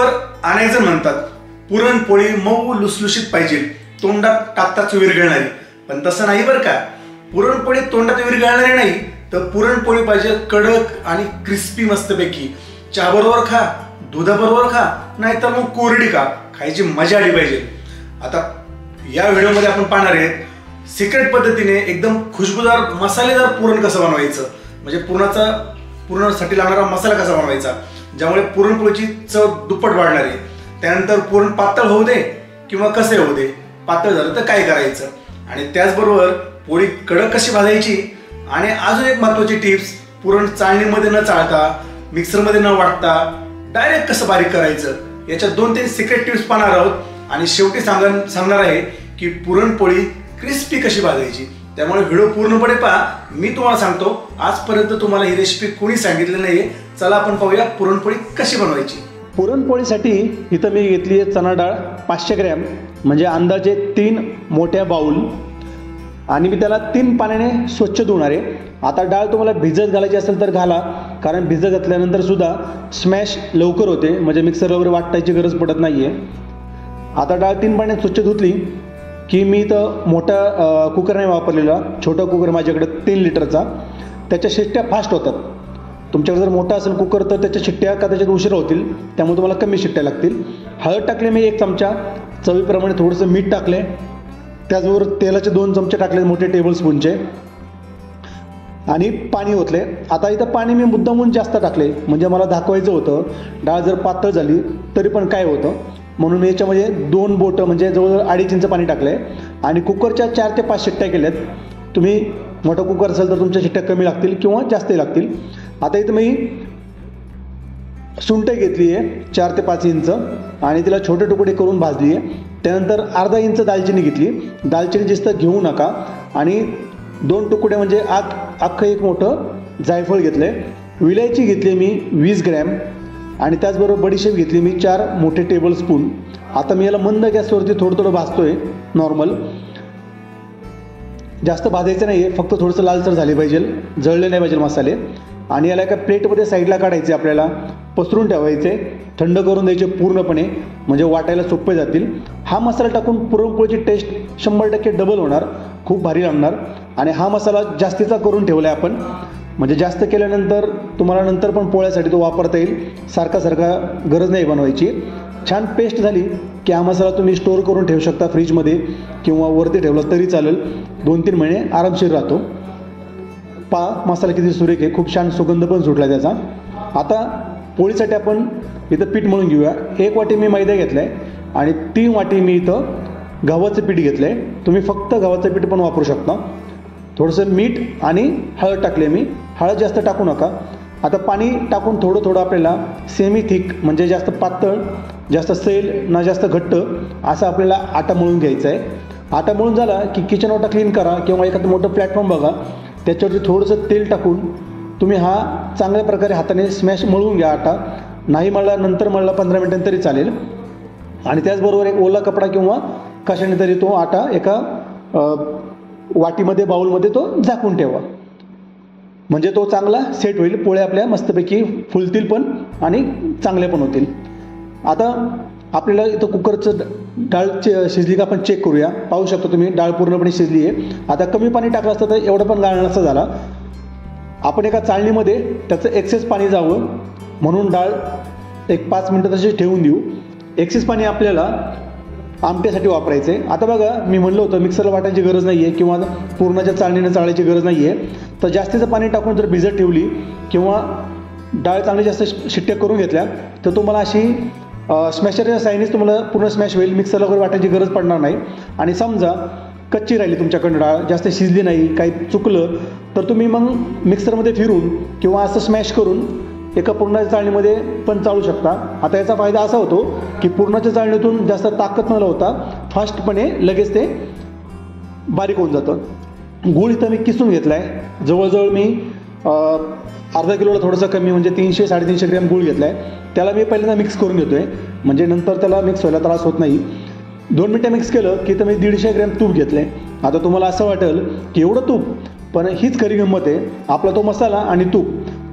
तर अनेक जण म्हणतात पुरणपोळी मऊ लुसलुशीत पाहिजे, तोंडात टाकताच विरघळणारी. पण तसं नाही बरं का. पुरणपोळी तोंडात विरघळणारी नाही तर पुरणपोळी पाहिजे कडक आणि क्रिस्पी मस्तपैकी. चहा बरोबर खा, दुधाबरोबर खा, नाहीतर मग कोरडी खा. खायची मजा आली पाहिजे. आता या व्हिडिओमध्ये आपण पाहणार आहेत सिक्रेट पद्धतीने एकदम खुशबुदार मसालेदार पुरण कसं बनवायचं, म्हणजे पुरणासाठी लागणारा मसाला कसा बनवायचा ज्यामुळे पुरणपोळीची चव दुप्पट वाढणार आहे. त्यानंतर पुरण पातळ होऊ दे किंवा कसे होऊ दे, पातळ झालं तर काय करायचं, आणि त्याचबरोबर पोळी कडक कशी भाजायची. आणि अजून एक महत्त्वाची टिप्स, पुरण चाळणीमध्ये न चाळता मिक्सरमध्ये न वाटता डायरेक्ट कसं बारीक करायचं, याच्या 2-3 सिक्रेट टिप्स पाहणार आहोत. आणि शेवटी सांगणार आहे की पुरणपोळी क्रिस्पी कशी भाजायची. त्यामुळे व्हिडिओ पूर्णपणे पहा. मी तुम्हाला सांगतो, आजपर्यंत तुम्हाला ही रेसिपी कोणी सांगितली नाहीये. चला आपण पाहूया पुरणपोळी कशी बनवायची. पुरणपोळीसाठी इथं मी घेतली आहे चणा डाळ 500 ग्रॅम, म्हणजे अंदाजे 3 मोठ्या बाऊल, आणि मी त्याला 3 पाण्याने स्वच्छ धुणार आहे. आता डाळ तुम्हाला भिजत घालायची असेल तर घाला, कारण भिजत घातल्यानंतर सुद्धा स्मॅश लवकर होते, म्हणजे मिक्सरला वगैरे वाटायची गरज पडत नाही आहे. आता डाळ 3 पाण्यात स्वच्छ धुतली की मी इथं मोठा कुकर नाही वापरलेला, छोटा कुकर माझ्याकडे 3 लिटरचा. त्याच्या शिट्ट्या फास्ट होतात. तुमच्याकडे जर मोठा असेल कुकर तर त्याच्या शिट्ट्या कदाचित उशिरा होतील, त्यामुळे तुम्हाला कमी शिट्ट्या लागतील. हळद टाकले मी 1 चमचा, चवीप्रमाणे थोडंसं मीठ टाकले, त्याचबरोबर तेलाचे 2 चमचे टाकले मोठे टेबलस्पूनचे, आणि पाणी ओतले. आता इथं पाणी मी मुद्दामून जास्त टाकले, म्हणजे मला दाखवायचं होतं डाळ जर पातळ झाली तरी पण काय होतं, म्हणून याच्यामध्ये 2 बोटं म्हणजे जवळजवळ 2.5 इंच पाणी टाकलं आहे. आणि कुकरच्या 4 ते 5 शिट्ट्या केल्यात. तुम्ही मोठा कुकर असेल तर तुमच्या शिट्ट्या कमी लागतील किंवा जास्तही लागतील. आता इथं मी सुंठ घेतली आहे 4 ते 5 इंच, आणि तिला छोटे तुकडे करून भाजली आहे. त्यानंतर अर्धा इंच दालचिनी घेतली. दालचिनी जास्त घेऊ नका. आणि 2 तुकडे म्हणजे अख्खं एक मोठं जायफळ घेतलं आहे. विलायची घेतली मी 20 ग्रॅम, आणि त्याचबरोबर बडीशेप घेतली मी 4 मोठे टेबलस्पून. आता मी याला मंद गॅसवरती थोडं भाजतोय नॉर्मल. जास्त भाजायचं नाही आहे, फक्त थोडंसं लालसर झाले पाहिजे, जळले नाही पाहिजे मसाले. आणि याला एका प्लेटमध्ये साईडला काढायचे, आपल्याला पसरून ठेवायचे, थंड करून द्यायचे पूर्णपणे, म्हणजे वाटायला सोपे जातील. हा मसाला टाकून पुरणपोळीची टेस्ट 100% डबल होणार, खूप भारी लागणार. आणि हा मसाला जास्तीचा करून ठेवला आहे आपण, म्हणजे जास्त केल्यानंतर तुम्हाला नंतर पण पोळ्यासाठी तो वापरता येईल. सारखा गरज नाही बनवायची. छान पेस्ट झाली की हा मसाला तुम्ही स्टोअर करून ठेवू शकता फ्रीजमध्ये, किंवा वरती ठेवला तरी चालेल. 2-3 महिने आरामशीर राहतो. मसाला किती सुरेख आहे, खूप छान सुगंध पण सुटला त्याचा. आता पोळीसाठी आपण इथं पीठ मळून घेऊया. 1 वाटी मी मैदा घेतला आहे, आणि 3 वाटी मी इथं गव्हाचं पीठ घेतलं आहे. तुम्ही फक्त गव्हाचं पीठ पण वापरू शकता. थोडंसं मीठ आणि हळद टाकले मी, हळद जास्त टाकू नका. आता पाणी टाकून थोडं आपल्याला सेमी थिक, म्हणजे जास्त पातळ, जास्त सैल ना जास्त घट्ट, असं आपल्याला आटा मळून घ्यायचा आहे. आटा मळून झाला की किचन ओटा क्लीन करा, किंवा एखादं मोठं प्लॅटफॉर्म बघा, त्याच्यावरती थोडंसं तेल टाकून तुम्ही हा चांगल्या प्रकारे हाताने स्मॅश मळून घ्या. आटा नाही मळला नंतर मळला 15 मिनिटांनी तरी चालेल. आणि त्याचबरोबर एक ओला कपडा किंवा कशाने तरी तो आटा एका वाटीमध्ये, बाउलमध्ये तो झाकून ठेवा, म्हणजे तो चांगला सेट होईल. पोळ्या आपल्या मस्तपैकी फुलतील पण आणि चांगल्या पण होतील. आता आपल्याला इथं कुकरचं डाळ शिजली का आपण चेक करूया. पाहू शकता तुम्ही डाळ पूर्णपणे शिजली आहे. आता कमी पाणी टाकलं असतं तर एवढं पण गाळ नसता झाला. आपण एका चाळणीमध्ये त्याचं एक्सेस पाणी जावं म्हणून डाळ एक 5 मिनटं तशी ठेवून देऊ. एक्सेस पाणी आपल्याला आमट्यासाठी वापरायचं आहे. आता बघा, मी म्हणलं होतं मिक्सरला वाटायची गरज नाही आहे, किंवा पुरणाच्या चाळणीनं चाळायची गरज नाही आहे. तर जास्तीचं पाणी टाकून जर भिजत ठेवली किंवा डाळ चांगली जास्त शिट्ट्या करून घेतल्या तर तुम्हाला अशी स्मॅशरच्या साईडनेच तुम्हाला पूर्ण स्मॅश होईल. मिक्सरला वगैरे वाटायची गरज पडणार नाही. आणि समजा कच्ची राहिली तुमच्याकडनं डाळ, जास्त शिजली नाही, काही चुकलं, तर तुम्ही मग मिक्सरमध्ये फिरून किंवा असं स्मॅश करून एका पुरणाच्या चाळणीमध्ये पण चाळू शकता. आता याचा फायदा असा होतो की पुरणाच्या चाळणीतून जास्त ताकद न लावता फास्टपणे लगेच ते बारीक होऊन जातं. गूळ इथं मी किसून घेतला आहे. जवळजवळ मी अर्धा किलोला थोडंसं कमी, म्हणजे 300-350 ग्रॅम गूळ घेतला आहे. त्याला मी पहिल्यांदा मिक्स करून घेतो आहे, म्हणजे नंतर त्याला मिक्स व्हायला त्रास होत नाही. 2 मिनटं मिक्स केलं की तर मी 150 ग्रॅम तूप घेतलं आहे. आता तुम्हाला असं वाटेल की एवढं तूप, पण हीच खरी गंमत आहे. आपला तो मसाला आणि तूप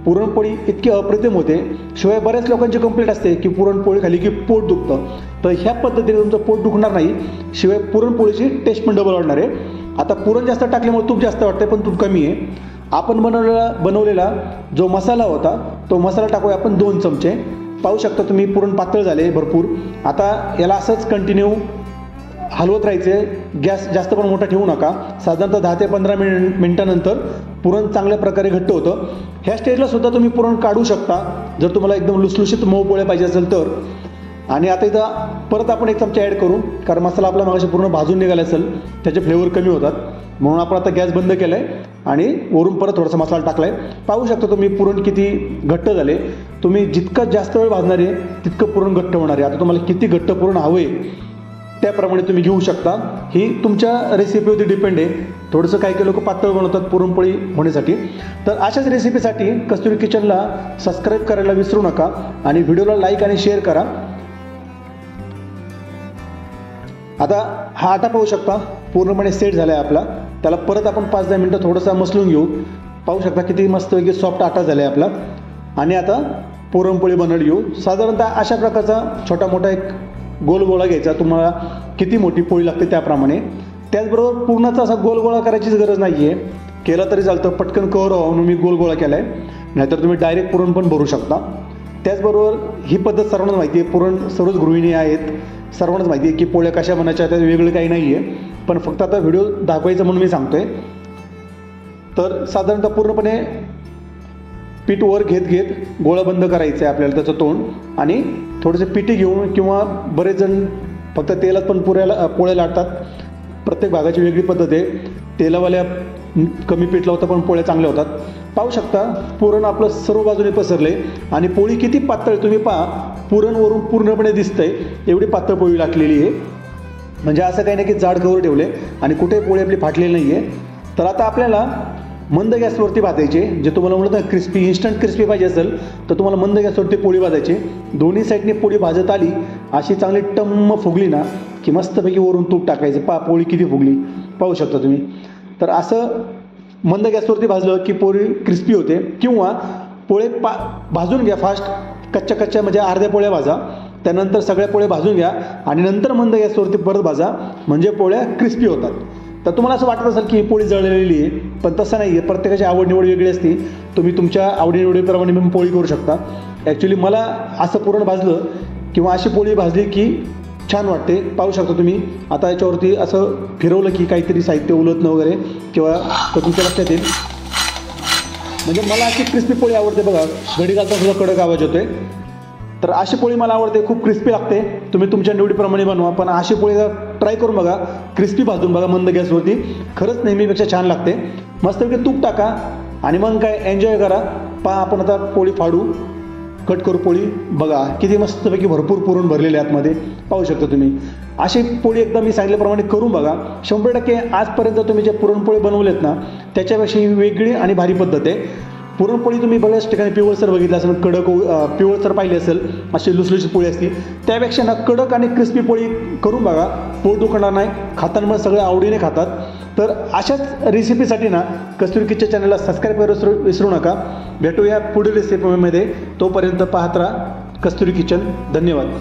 पुरणपोळी इतकी अप्रतिम होते. शिवाय बऱ्याच लोकांची कंप्लेंट असते की पुरणपोळी खाली की पोट दुखतं. तर ह्या पद्धतीने तुमचं पोट दुखणार नाही. शिवाय पुरणपोळीची टेस्ट पण डबल वाढणार आहे. आता पुरण जास्त टाकल्यामुळे तूप जास्त वाटते, पण तूप कमी आहे. आपण बनवलेला जो मसाला होता तो मसाला टाकूया आपण 2 चमचे. पाहू शकता तुम्ही पुरण पातळ झाले भरपूर. आता याला असंच कंटिन्यू हलवत राहायचे. गॅस जास्त पण मोठा ठेवू नका. साधारणतः 10 ते 15 मिनिटानंतर पुरण चांगल्या प्रकारे घट्ट होतं. ह्या स्टेजला सुद्धा तुम्ही पुरण काढू शकता जर तुम्हाला एकदम लुसलुशीत मऊ पोळ्या पाहिजे असेल तर. आणि आता इथं परत आपण 1 चमचा ॲड करू, कारण मसाला आपला मागाशी पूर्ण भाजून निघाला असेल, त्याचे फ्लेवर कमी होतात. म्हणून आपण आता गॅस बंद केला आहे आणि वरून परत थोडासा मसाला टाकला आहे. पाहू शकता तुम्ही पुरण किती घट्ट झाले. तुम्ही जितकं जास्त वेळ भाजणार आहे तितकं पुरण घट्ट होणार आहे. आता तुम्हाला किती घट्ट पुरण हवं आहे त्याप्रमाणे तुम्ही घेऊ शकता. ही तुमच्या रेसिपीवरती डिपेंड आहे. थोडंसं काही लोक पातळ बनवतात पुरणपोळी होण्यासाठी. तर अशाच रेसिपीसाठी कस्तुरी किचनला सबस्क्राईब करायला विसरू नका आणि व्हिडिओला लाईक आणि शेअर करा. आता हा आटा पाहू शकता पूर्णपणे सेट झाला आहे आपला. त्याला परत आपण 5-10 मिनटं थोडंसं मसलून घेऊ. पाहू शकता किती मस्त सॉफ्ट आटा झाला आहे आपला. आणि आता पुरणपोळी बनवली घेऊ. साधारणतः अशा प्रकारचा छोटा मोठा एक गोल गोळा घ्यायचा. तुम्हाला किती मोठी पोळी लागते त्याप्रमाणे. त्याचबरोबर पूर्णचा असा गोल गोळा करायचीच गरज नाही आहे. केला तरी चालतं, पटकन कव्हर व्हावं म्हणून मी गोल गोळा केला आहे. नाहीतर तुम्ही डायरेक्ट पुरण पण भरू शकता. त्याचबरोबर ही पद्धत सर्वांनाच माहिती आहे. पुरण सर्वच गृहिणी आहेत, सर्वांनाच माहिती आहे की पोळ्या कशा बनायच्या, त्यात वेगळं काही नाही आहे. पण फक्त आता व्हिडिओ दाखवायचं म्हणून मी सांगतोय. तर साधारणतः पूर्णपणे पीठ वर घेत गोळा बंद करायचं आहे आपल्याला त्याचं तोंड. आणि थोडेसे पिठी घेऊन किंवा बरेच जण फक्त तेलात पण पोळ्या लाटतात. प्रत्येक भागाची वेगळी पद्धत आहे. तेलावाल्या कमी पीठ लावता पण पोळ्या चांगल्या होतात. पाहू शकता पुरण आपलं सर्व बाजूने पसरले आणि पोळी किती पातळ तुम्ही पहा. पुरण वरून पूर्णपणे दिसतंय एवढी पातळ पोळी लाटलेली आहे. म्हणजे असं काही नाही की जाड कवर ठेवले आणि कुठे पोळी आपली फाटलेली नाही आहे. तर आता आपल्याला मंद गॅसवरती भाजायचे. जे तुम्हाला म्हणत क्रिस्पी इन्स्टंट क्रिस्पी पाहिजे असेल तर तुम्हाला मंद गॅसवरती पोळी भाजायची. दोन्ही साईडने पोळी भाजत आली अशी चांगली टम्म फुगली ना की मस्तपैकी वरून तूप टाकायचं. पोळी किती फुगली पाहू शकता तुम्ही. तर असं मंद गॅसवरती भाजलं की पोळी क्रिस्पी होते. किंवा पोळे भाजून घ्या फास्ट. कच्च्या म्हणजे अर्ध्या पोळ्या भाजा. त्यानंतर सगळ्या पोळ्या भाजून घ्या आणि नंतर मंद गॅसवरती परत भाजा, म्हणजे पोळ्या क्रिस्पी होतात. तर तुम्हाला असं वाटत असेल की ही पोळी जळलेली आहे, पण तसं नाही आहे. प्रत्येकाची आवडनिवड वेगळी असते. तुम्ही तुमच्या आवडीनिवडीप्रमाणे पण पोळी करू शकता. ॲक्च्युली मला असं पुरण भाजलं किंवा अशी पोळी भाजली की छान वाटते. पाहू शकता तुम्ही. आता याच्यावरती असं फिरवलं की काहीतरी साहित्य उलटणं वगैरे किंवा तर तुमच्या लक्षात येईल. म्हणजे मला अशी क्रिस्पी पोळी आवडते बघा. घडी घालताना सुद्धा कडक आवाज होतोय. तर अशी पोळी मला आवडते, खूप क्रिस्पी लागते. तुम्ही तुमच्या निवडीप्रमाणे बनवा, पण अशी पोळी ट्राय करून बघा. क्रिस्पी भाजून बघा मंद गॅसवरती. खरंच नेहमीपेक्षा छान लागते. मस्तपैकी तूप टाका आणि मग काय एन्जॉय करा. पहा आपण आता पोळी फाडू, कट करू पोळी. बघा किती मस्तपैकी भरपूर पुरण भरलेले आतमध्ये. पाहू शकता तुम्ही. अशी पोळी एकदा मी सांगितल्याप्रमाणे करून बघा. 100% आजपर्यंत तुम्ही जे पुरणपोळी बनवलेत ना त्याच्यापेक्षा ही वेगळी आणि भारी पद्धत आहे. पुरणपोळी तुम्ही बऱ्याच ठिकाणी पिवळसर बघितलं असेल, कडक पिवळसर पाहिली असेल, अशी लुसलुशीत पोळी असते. त्यापेक्षा ना कडक आणि क्रिस्पी पोळी करून बघा. पोट दुखणार नाही. खाताना सगळे आवडीने खातात. तर अशाच रेसिपीसाठी ना कस्तुरी किचन चॅनलला सबस्क्राईब करायला विसरू नका. भेटूया पुढील रेसिपीमध्ये. तोपर्यंत पाहत राहा कस्तुरी किचन. धन्यवाद.